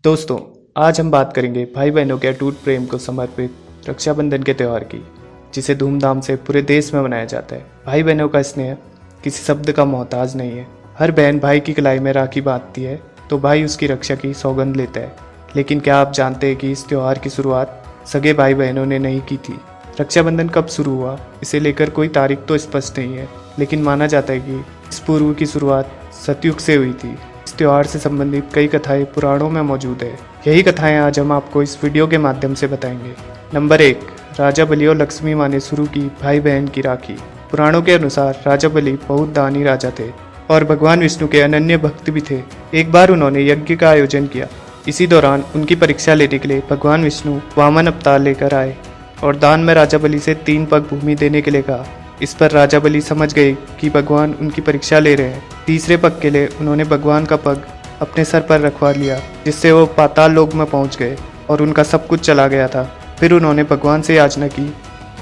दोस्तों, आज हम बात करेंगे भाई बहनों के अटूट प्रेम को समर्पित रक्षाबंधन के त्यौहार की, जिसे धूमधाम से पूरे देश में मनाया जाता है। भाई बहनों का स्नेह किसी शब्द का मोहताज नहीं है। हर बहन भाई की कलाई में राखी बांधती है तो भाई उसकी रक्षा की सौगंध लेता है। लेकिन क्या आप जानते हैं कि इस त्यौहार की शुरुआत सगे भाई बहनों ने नहीं की थी। रक्षाबंधन कब शुरू हुआ, इसे लेकर कोई तारीख तो स्पष्ट नहीं है, लेकिन माना जाता है कि इस पर्व की शुरुआत सतयुग से हुई थी। इस त्योहार से संबंधित कई कथाएं पुराणों में मौजूद है। यही कथाएं आज हम आपको इस वीडियो के माध्यम से बताएंगे। नंबर 1, राजा बलि और लक्ष्मी माँ ने शुरू की भाई बहन की राखी। पुराणों के अनुसार राजा बलि बहुत दानी राजा थे और भगवान विष्णु के अनन्य भक्त भी थे। एक बार उन्होंने यज्ञ का आयोजन किया। इसी दौरान उनकी परीक्षा लेने के लिए भगवान विष्णु वामन अवतार लेकर आए और दान में राजा बलि से 3 पग भूमि देने के लिए कहा। इस पर राजा बलि समझ गए कि भगवान उनकी परीक्षा ले रहे हैं। तीसरे पग के लिए उन्होंने भगवान का पग अपने सर पर रखवा लिया, जिससे वो पाताल लोक में पहुंच गए और उनका सब कुछ चला गया था। फिर उन्होंने भगवान से याचना की,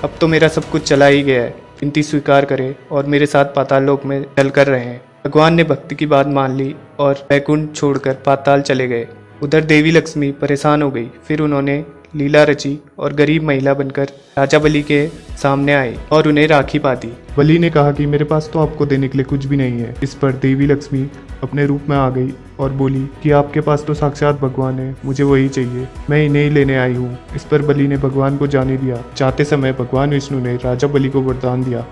अब तो मेरा सब कुछ चला ही गया है, विनती स्वीकार करें और मेरे साथ पाताल लोक में चल कर रहें। भगवान ने भक्ति की बात मान ली और वैकुंठ छोड़कर पाताल चले गए। उधर देवी लक्ष्मी परेशान हो गई। फिर उन्होंने लीला रची और गरीब महिला बनकर राजा बलि के सामने आई और उन्हें राखी बांधी। बलि ने कहा कि मेरे पास तो आपको देने के लिए कुछ भी नहीं है। इस पर देवी लक्ष्मी अपने रूप में आ गई और बोली कि आपके पास तो साक्षात भगवान है, मुझे वही चाहिए, मैं इन्हें ही लेने आई हूँ। इस पर बलि ने भगवान को जाने दिया। जाते समय भगवान विष्णु ने राजा बलि को वरदान दिया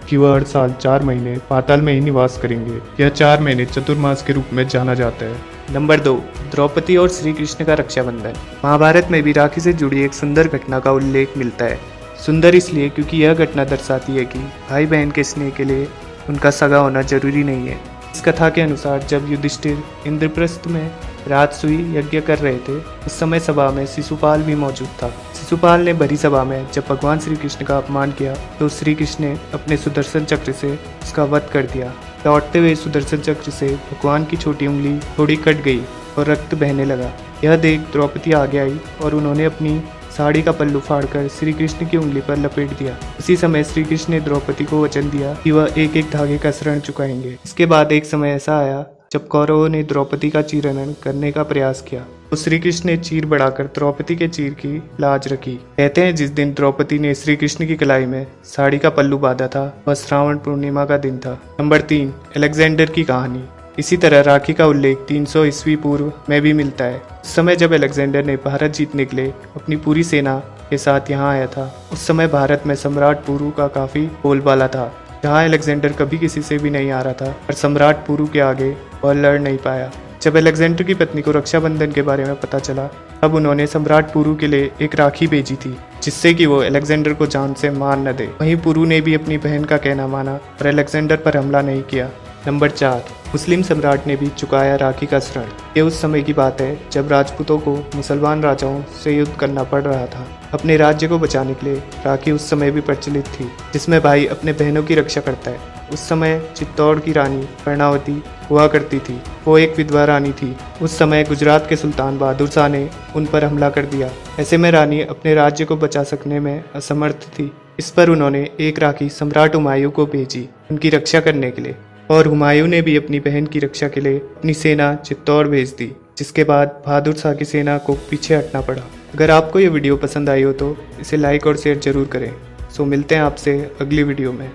कि वह हर साल 4 महीने पाताल में ही निवास करेंगे। यह 4 महीने चतुर्मास के रूप में जाना जाता है। नंबर 2, द्रौपदी और श्री कृष्ण का रक्षाबंधन। महाभारत में भी राखी से जुड़ी एक सुंदर घटना का उल्लेख मिलता है। सुंदर इसलिए क्योंकि यह घटना दर्शाती है कि भाई बहन के स्नेह के लिए उनका सगा होना जरूरी नहीं है। इस कथा के अनुसार जब युधिष्ठिर इंद्रप्रस्थ में राजसूय यज्ञ कर रहे थे, उस समय सभा में शिशुपाल भी मौजूद था। शिशुपाल ने भरी सभा में जब भगवान श्री कृष्ण का अपमान किया तो श्री कृष्ण ने अपने सुदर्शन चक्र से उसका वध कर दिया। लौटते हुए सुदर्शन चक्र से भगवान की छोटी उंगली थोड़ी कट गई और रक्त बहने लगा। यह देख द्रौपदी आगे आई और उन्होंने अपनी साड़ी का पल्लू फाड़कर श्री कृष्ण की उंगली पर लपेट दिया। उसी समय श्री कृष्ण ने द्रौपदी को वचन दिया कि वह एक एक धागे का ऋण चुकाएंगे। इसके बाद एक समय ऐसा आया जब कौरवों ने द्रौपदी का चीरहरण करने का प्रयास किया तो श्री कृष्ण ने चीर बढ़ाकर द्रौपदी के चीर की लाज रखी। कहते हैं जिस दिन द्रौपदी ने श्री कृष्ण की कलाई में साड़ी का पल्लू बांधा था वह श्रावण पूर्णिमा का दिन था। नंबर 3, अलेक्जेंडर की कहानी। इसी तरह राखी का उल्लेख 300 ईस्वी पूर्व में भी मिलता है। उस समय जब अलेक्जेंडर ने भारत जीतने के लिए अपनी पूरी सेना के साथ यहाँ आया था, उस समय भारत में सम्राट पुरु का काफी बोलबाला था। जहाँ अलेक्जेंडर कभी किसी से भी नहीं आ रहा था और सम्राट पुरु के आगे वह लड़ नहीं पाया। जब अलेक्जेंडर की पत्नी को रक्षाबंधन के बारे में पता चला तब उन्होंने सम्राट पुरु के लिए एक राखी भेजी थी, जिससे कि वो अलेक्जेंडर को जान से मार न दे। वहीं पुरु ने भी अपनी बहन का कहना माना और अलेक्जेंडर पर हमला नहीं किया। नंबर 4, मुस्लिम सम्राट ने भी चुकाया राखी का ऋण। ये उस समय की बात है जब राजपूतों को मुसलमान राजाओं से युद्ध करना पड़ रहा था। अपने राज्य को बचाने के लिए राखी उस समय भी प्रचलित थी, जिसमें भाई अपने बहनों की रक्षा करता है। उस समय चित्तौड़ की रानी कर्णावती हुआ करती थी। वो एक विधवा रानी थी। उस समय गुजरात के सुल्तान बहादुर शाह ने उन पर हमला कर दिया। ऐसे में रानी अपने राज्य को बचा सकने में असमर्थ थी। इस पर उन्होंने एक राखी सम्राट हुमायूं को भेजी उनकी रक्षा करने के लिए, और हुमायूं ने भी अपनी बहन की रक्षा के लिए अपनी सेना चित्तौड़ भेज दी, जिसके बाद बहादुर शाह की सेना को पीछे हटना पड़ा। अगर आपको ये वीडियो पसंद आई हो तो इसे लाइक और शेयर जरूर करें। सो मिलते हैं आपसे अगली वीडियो में।